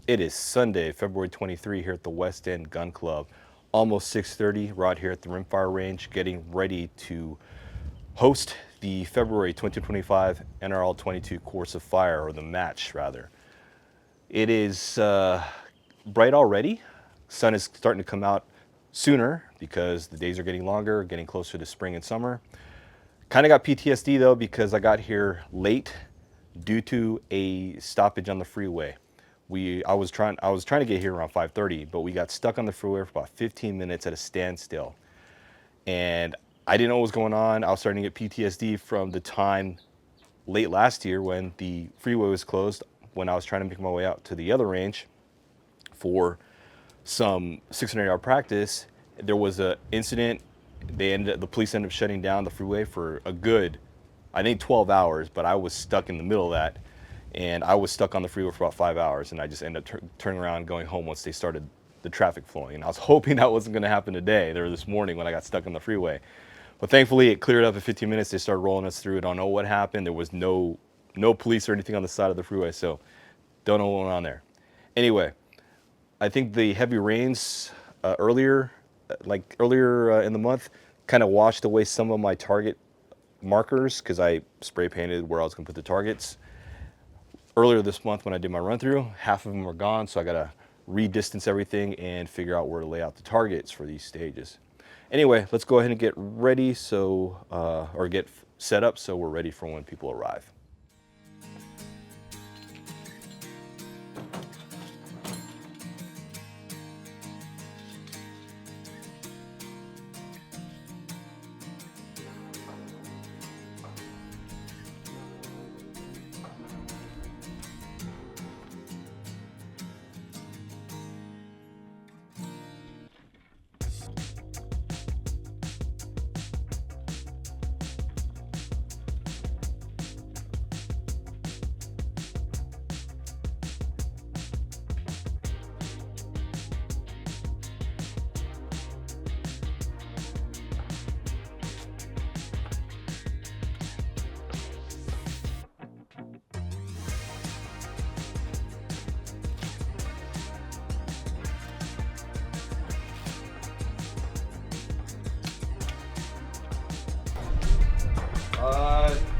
It is Sunday, February 23 here at the West End Gun Club. Almost 6:30. We're out here at the Rimfire Range getting ready to host the February 2025 NRL22 Course of Fire, or the match rather. It is bright already. Sun is starting to come out sooner because the days are getting longer, getting closer to spring and summer. Kind of got PTSD though because I got here late due to a stoppage on the freeway. I was trying to get here around 5:30, but we got stuck on the freeway for about 15 minutes at a standstill. And I didn't know what was going on. I was starting to get PTSD from the time late last year when the freeway was closed, when I was trying to make my way out to the other range for some 600-yard practice. There was an incident. The police ended up shutting down the freeway for a good, I think 12 hours, but I was stuck in the middle of that. And I was stuck on the freeway for about 5 hours, and I just ended up turning around and going home once they started the traffic flowing. And I was hoping that wasn't going to happen today, or this morning when I got stuck on the freeway. But thankfully, it cleared up in 15 minutes. They started rolling us through. I don't know what happened. There was no police or anything on the side of the freeway, so don't know what went on there. Anyway, I think the heavy rains earlier in the month kind of washed away some of my target markers because I spray painted where I was going to put the targets. Earlier this month when I did my run through, half of them were gone, so I got to re-distance everything and figure out where to lay out the targets for these stages. Anyway, let's go ahead and get ready or get set up so we're ready for when people arrive.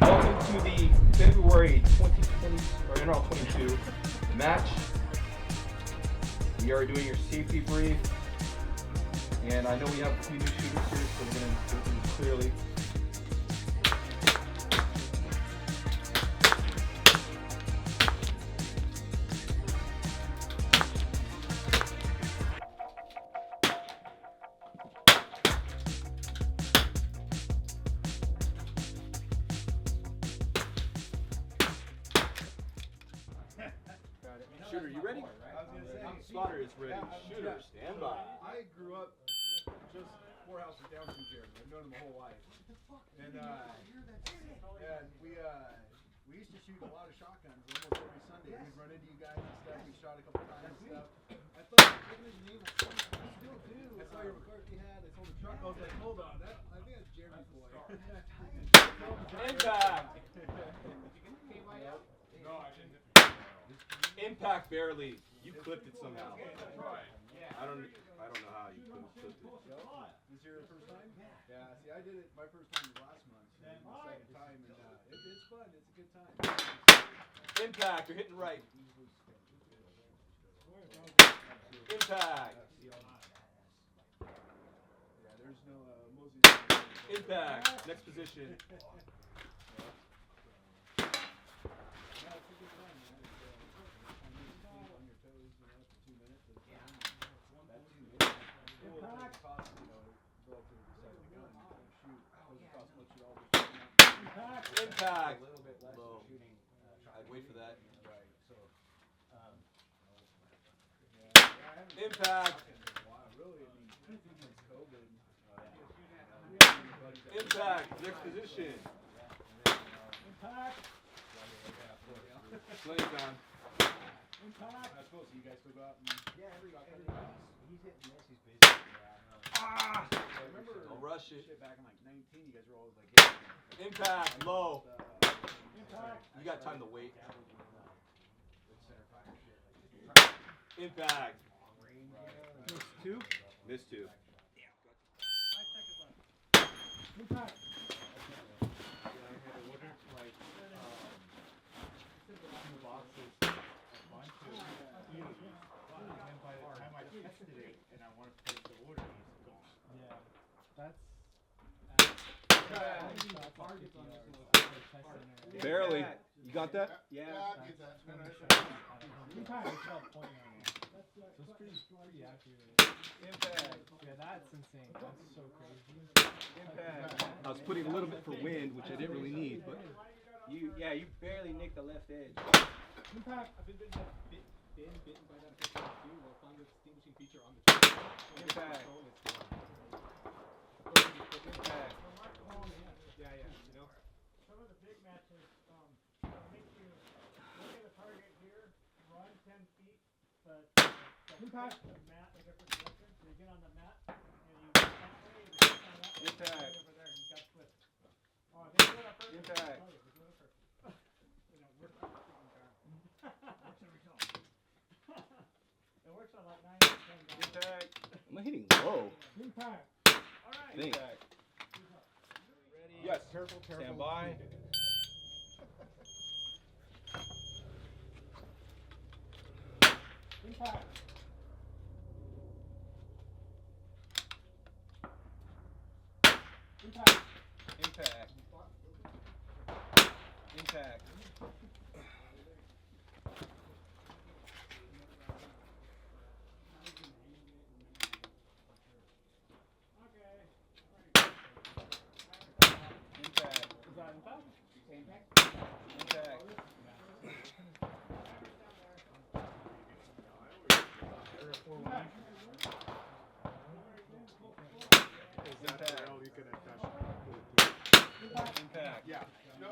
Welcome to the February 2020 or NRL22 match. We are doing your safety brief, and I know we have a few new shooters here, so we're going to do things clearly. Shooter, you ready? Spotter is ready. Shooter, stand by. I grew up just 4 houses down from Jeremy. I've known him my whole life. And we used to shoot a lot of shotguns almost every Sunday. We'd run into you guys and stuff. We shot a couple times and stuff. I thought you were naval. I still do. I saw your McCarthy hat. I saw the truck. I was like, hold on. I think that's Jeremy's boy. Impact. No, I didn't. Impact barely. You clipped it somehow. I don't know how you clipped it. This your first time? Yeah. See, I did it. My first time was last month. So the second time, and it's fun. It's a good time. Impact. You're hitting right. Impact. Yeah. There's no Mosey. Impact. Next position. Impact. A little bit less shooting. I'd wait for that. Right. So, impact. Really, I mean, since COVID. Impact. Next position. Impact. Slay down. Impact. I suppose you guys still go out and he's hit and miss. He's busy. I remember. Don't rush it. Back in like 19, you guys were always like, Impact. Low. Impact. You got time to wait. Impact. Missed two. Missed two. Impact. Boxes a bunch of healers. And then by the time I tested it and I want to place the order, it's gone. Yeah, that's. Barely. You got that? Yeah. I get that. Impact. So it's pretty accurate. Impact. Yeah, that's insane. That's so crazy. Impact. I was putting a little bit for wind, which I didn't really need, but You barely nicked the left edge. Impact. I've been bitten by that effect too. We'll find the distinguishing feature on the chart. Impact. Impact. Yeah, you know. Some of the big matches make you look at a target here, run 10 feet, but Impact. the mat a different direction. So you get on the mat and you that way, you get on that way, Impact. over there, and you got split. Oh, they do it on purpose. Impact. Oh, they do it on purpose. You know, works on freaking car. Works every time. It works on like 9 or 10 guys. Impact. I'm not hitting low. Impact. All right. Think. Impact. Ready? Yes. Careful. Stand by. Impact. Impact. Impact. Impact. Impact. Is that impact? Impact. Impact. Impact. Yeah. No,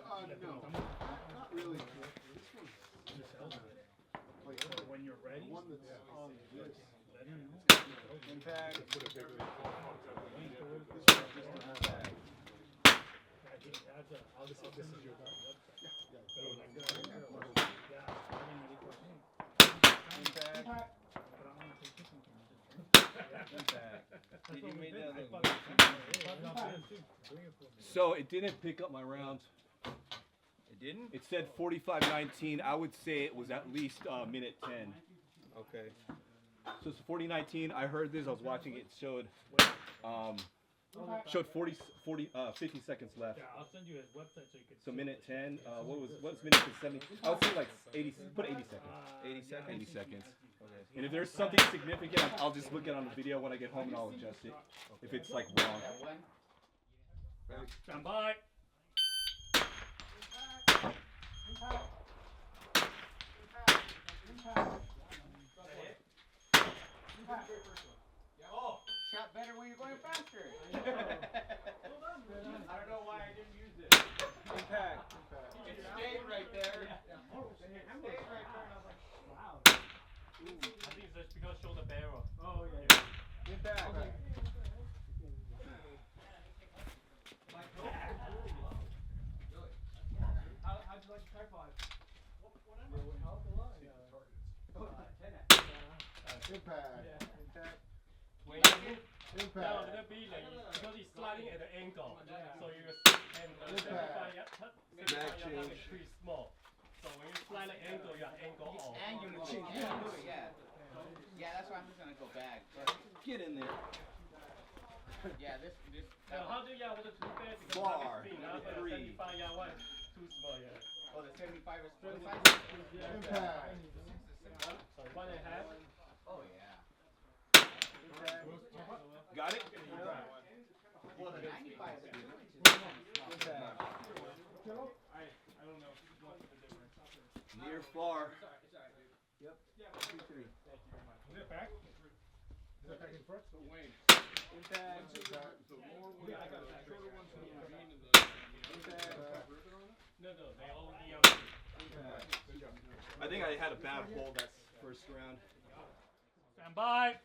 not really. This one's just like When you're ready. one that's on this. Impact. Impact. Impact. Impact. Did you make that look? So it didn't pick up my rounds. It didn't? It said 45:19. I would say it was at least minute 10. Okay. So it's 40:19. I heard this. I was watching it. It showed 50 seconds left. Yeah, I'll send you his website so you can. So minute 10. What's minute 70? I would say like 80. Put 80 seconds. 80 seconds? 80 seconds. Okay. And if there's something significant, I'll just look at it on the video when I get home and I'll adjust it. If it's like wrong. Stand by. Shot better when you're going faster. Hold on, man. I don't know why I didn't use it. Impact. It stayed right there. It stayed right there. And I was like, Wow. I think it's just because show the barrel. Oh yeah. impact. How'd you like the tripod? Impact. Impact. Wait. Impact. No, it'll be like because he's sliding at the angle. So you and Back change. is pretty small. So when you slide the angle, your angle off. And you move it, yeah. Yeah, that's why I'm just gonna go back. Get in there. Yeah, this. Now, how do you want it to be because Far. it's 15, now the 3. 75 yard one too small, yeah. Oh, the 75 is what size? Impact. So 1.5. Oh yeah. Got it? Well, the 95 is Impact. I don't know what's the difference. Near far. Yep. 2-3. Is it back? Is it back in front? Impact. Yeah, I got it back. Impact. No, they all need Impact. I think I had a bad hole that first round. Stand by.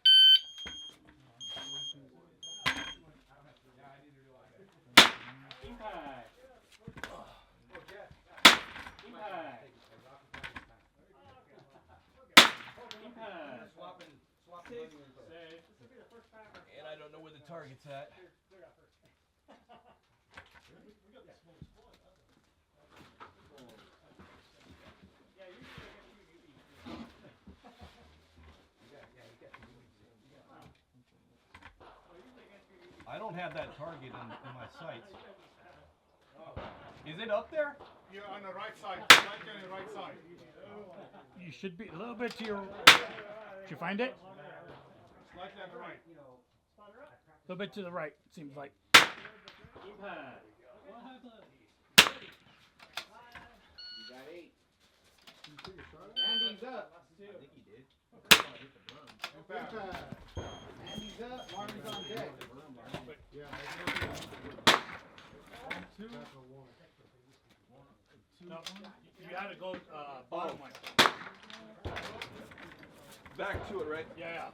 Impact. Impact. Impact. will be the first time. And I don't know where the target's at. Clear out first. Yeah, usually I get two newbies. I don't have that target in my sights. Is it up there? You're on the right side. Right on the right side. You should be a little bit to your. Did you find it? Slightly on the right. A little bit to the right, seems like. You got 8. Andy's up. I think he did. Impact. Andy's up. Marvin's on deck. Yeah. No, you gotta go bottom one. Back to it, right? Yeah.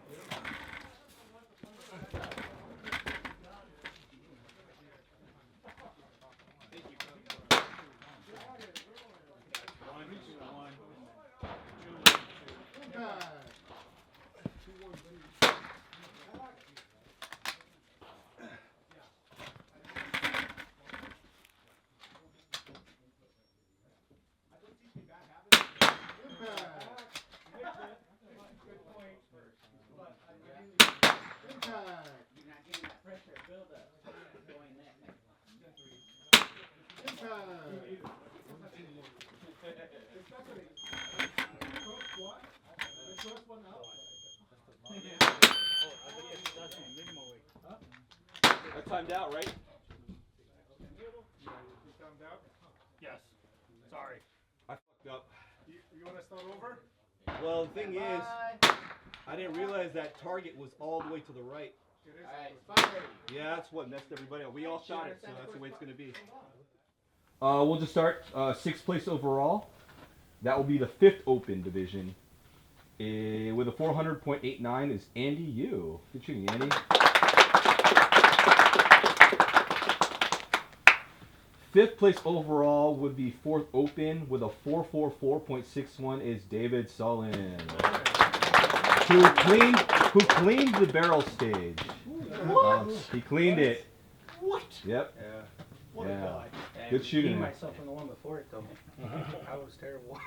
I timed out, right? Yes. Sorry. I fucked up. You want to start over? Well, the thing is, I didn't realize that target was all the way to the right. Alright, spot ready. Yeah, that's what messed everybody up. We all shot it, so that's the way it's going to be. We'll just start 6th place overall. That will be the 5th Open division. With a 400.89 is Andy Yu. Good shooting, Andy. 5th place overall would be 4th Open with a 444.61 is David Sullen. Who cleaned the barrel stage. What? He cleaned it. What? Yep. Yeah. What Yeah. a guy. Good shooting. myself on the one before it though. I was terrible.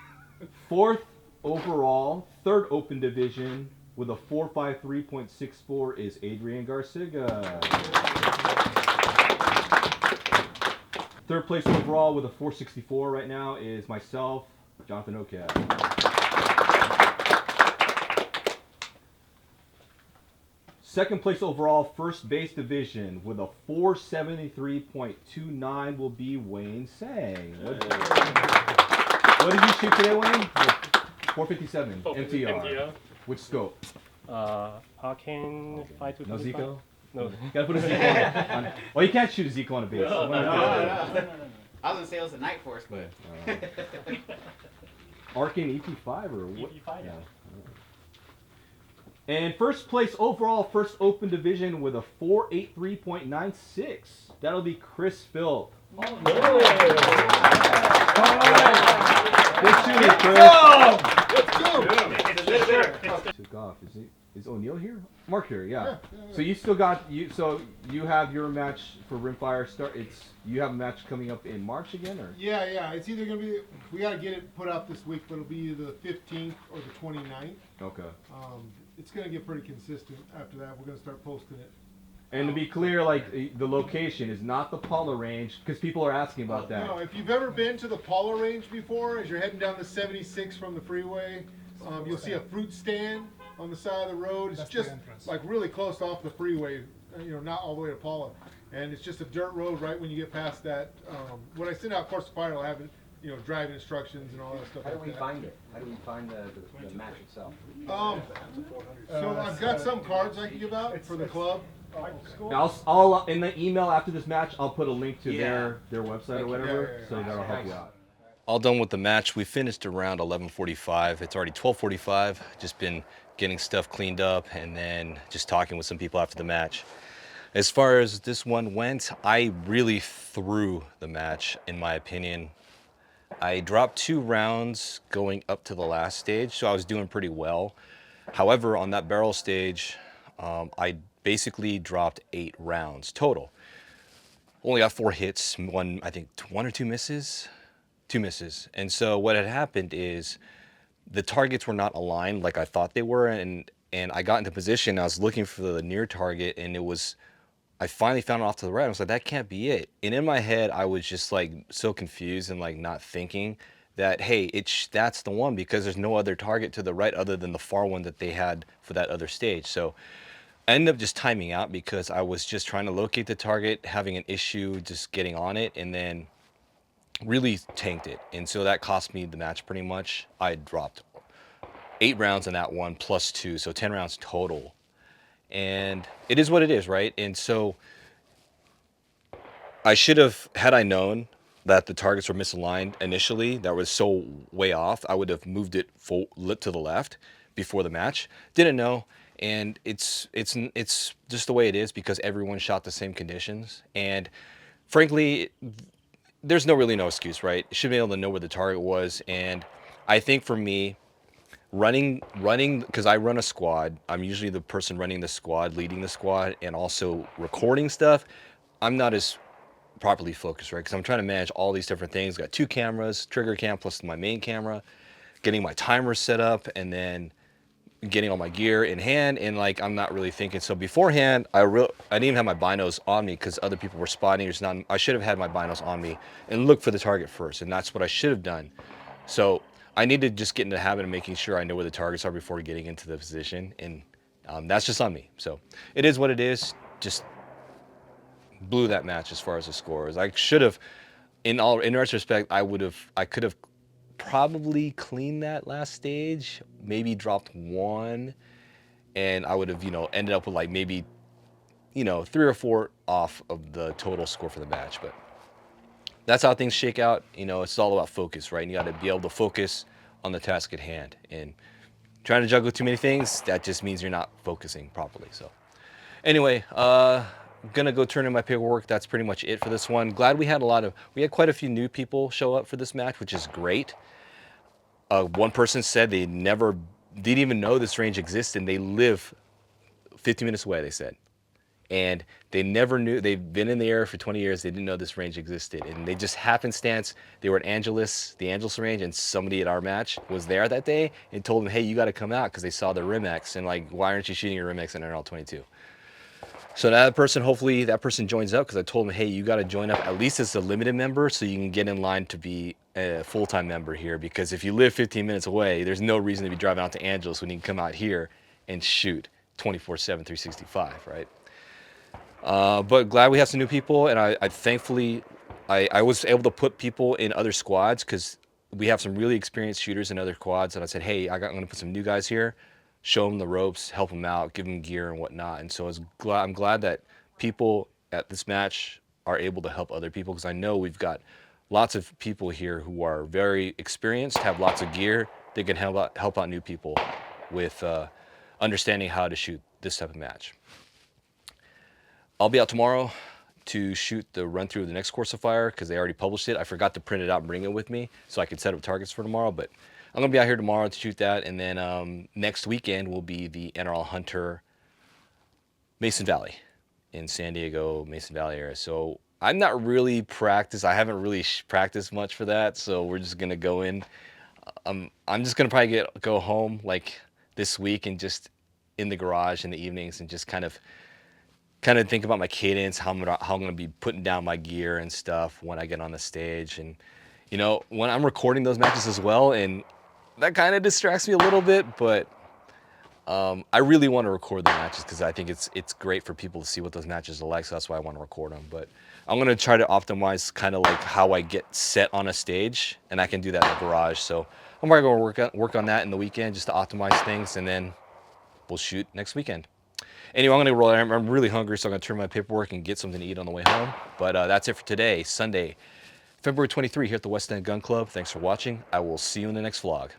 4th overall, 3rd Open division with a 453.64 is Adrian Garciga. 3rd place overall with a 464 right now is myself, Jonathan O'Cab. 2nd place overall, 1st base division with a 473.29 will be Wayne Sang. What did you shoot today, Wayne? 457 MTR. Which scope? Arcane 5225. No Zico? No. You gotta put a Zico on. Well, you can't shoot a Zico on a base. No. I was gonna say it was a night force, but. Arcane EP5 or what? EP5, yeah. And 1st place overall, 1st Open division with a 483.96. That'll be Chris Philp. Good shooting, Chris. Took off. Is O'Neal here? Mark here, yeah. So you still got So you have your match for Rimfire start. You have a match coming up in March again, or? Yeah. It's either gonna be. We gotta get it put out this week, but it'll be either the 15th or the 29th. Okay. It's gonna get pretty consistent after that. We're gonna start posting it. And to be clear, like the location is not the Paula range, because people are asking about that. No, if you've ever been to the Paula range before, as you're heading down the 76 from the freeway, you'll see a fruit stand on the side of the road. It's just like really close off the freeway, not all the way to Paula. And it's just a dirt road right when you get past that. When I send out Course of Fire, I'll have it, driving instructions and all that stuff. How do like we that. find it? How do we find the match itself? So I've got some cards I can give out for the club. I'll in the email after this match, I'll put a link to their website or whatever, so that'll help you out. All done with the match. We finished around 11:45. It's already 12:45. Just been getting stuff cleaned up and then just talking with some people after the match. As far as this one went, I really threw the match, in my opinion. I dropped 2 rounds going up to the last stage, so I was doing pretty well. However, on that barrel stage, I basically dropped 8 rounds total. Only got 4 hits, I think 1 or 2 misses, 2 misses. And so what had happened is the targets were not aligned like I thought they were, and I got into position. I was looking for the near target, and I finally found it off to the right. I was like, that can't be it. And in my head, I was just like so confused and like not thinking that, hey, that's the one, because there's no other target to the right other than the far one that they had for that other stage. So I ended up just timing out because I was just trying to locate the target, having an issue just getting on it, and then really tanked it. And so that cost me the match pretty much. I dropped 8 rounds in that one plus 2, so 10 rounds total. And it is what it is, right? And so I should have, had I known that the targets were misaligned initially, that was so way off, I would have moved it to the left before the match. Didn't know, and it's just the way it is because everyone shot the same conditions. And frankly, there's really no excuse, right? You should be able to know where the target was. And I think for me, running, because I run a squad, I'm usually the person running the squad, leading the squad, and also recording stuff. I'm not as properly focused, right? Because I'm trying to manage all these different things. Got 2 cameras, trigger cam plus my main camera, getting my timer set up, and then getting all my gear in hand, and like I'm not really thinking. So beforehand, I didn't even have my binos on me because other people were spotting. I should have had my binos on me and look for the target first, and that's what I should have done. So I need to just get into the habit of making sure I know where the targets are before getting into the position, and that's just on me. So it is what it is. Just blew that match as far as the scores. I should have, in retrospect, I could have probably cleaned that last stage, maybe dropped 1, and I would have, ended up with like maybe, 3 or 4 off of the total score for the match. But that's how things shake out. It's all about focus, right? And you got to be able to focus on the task at hand. And trying to juggle too many things, that just means you're not focusing properly. So anyway, I'm gonna go turn in my paperwork. That's pretty much it for this one. Glad we had quite a few new people show up for this match, which is great. One person said they didn't even know this range existed. They live 50 minutes away, they said. And they never knew, they've been in the area for 20 years, they didn't know this range existed. And they just happenstance, they were at the Angeles range, and somebody at our match was there that day and told them, hey, you gotta come out, because they saw the Rimex, and like, why aren't you shooting your Rimex in NRL22? So that person, hopefully that person joins up, because I told them, hey, you gotta join up at least as a limited member so you can get in line to be a full-time member here, because if you live 15 minutes away, there's no reason to be driving out to Angeles when you can come out here and shoot 24/7, 365, right? But glad we have some new people, and I thankfully, I was able to put people in other squads because we have some really experienced shooters in other quads, and I said, hey, I'm gonna put some new guys here, show them the ropes, help them out, give them gear and whatnot. And so I'm glad that people at this match are able to help other people, because I know we've got lots of people here who are very experienced, have lots of gear, they can help out new people with understanding how to shoot this type of match. I'll be out tomorrow to shoot the run through of the next course of fire, because they already published it. I forgot to print it out and bring it with me so I could set up targets for tomorrow, but I'm gonna be out here tomorrow to shoot that. And then next weekend will be the NRL Hunter Mason Valley in San Diego, Mason Valley area. So I'm not really practiced. I haven't really practiced much for that. So we're just gonna go in. I'm just gonna probably go home like this week and just in the garage in the evenings and just kind of think about my cadence, how I'm gonna be putting down my gear and stuff when I get on the stage. And when I'm recording those matches as well, and that kind of distracts me a little bit, but I really want to record the matches because I think it's great for people to see what those matches are like. So that's why I want to record them. But I'm gonna try to optimize kind of like how I get set on a stage, and I can do that in the garage. So I'm probably gonna work on that in the weekend just to optimize things, and then we'll shoot next weekend. Anyway, I'm gonna roll. I'm really hungry, so I'm gonna turn my paperwork and get something to eat on the way home. But that's it for today, Sunday, February 23, here at the West End Gun Club. Thanks for watching. I will see you in the next vlog.